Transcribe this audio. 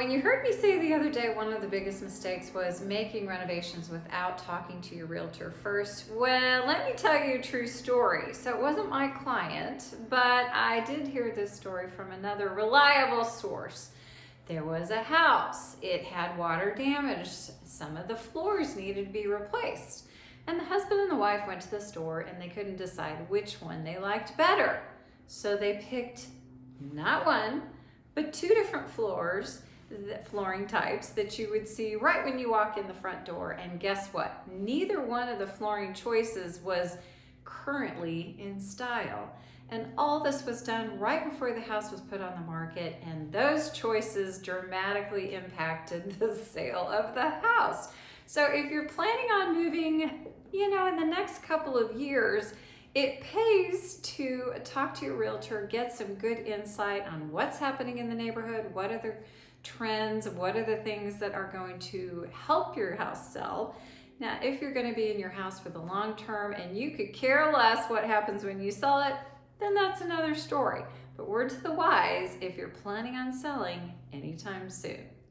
when you heard me say the other day, one of the biggest mistakes was making renovations without talking to your realtor first. Well, let me tell you a true story. So it wasn't my client, but I did hear this story from another reliable source. There was a house. It had water damage. Some of the floors needed to be replaced. And the husband and the wife went to the store and they couldn't decide which one they liked better. So they picked not one, but two different flooring types that you would see right when you walk in the front door. And guess what? Neither one of the flooring choices was currently in style. And all this was done right before the house was put on the market, and those choices dramatically impacted the sale of the house. So if you're planning on moving, in the next couple of years, it pays to talk to your realtor, get some good insight on what's happening in the neighborhood, what are the trends, what are the things that are going to help your house sell. Now, if you're going to be in your house for the long term and you could care less what happens when you sell it, then that's another story. But word to the wise if you're planning on selling anytime soon.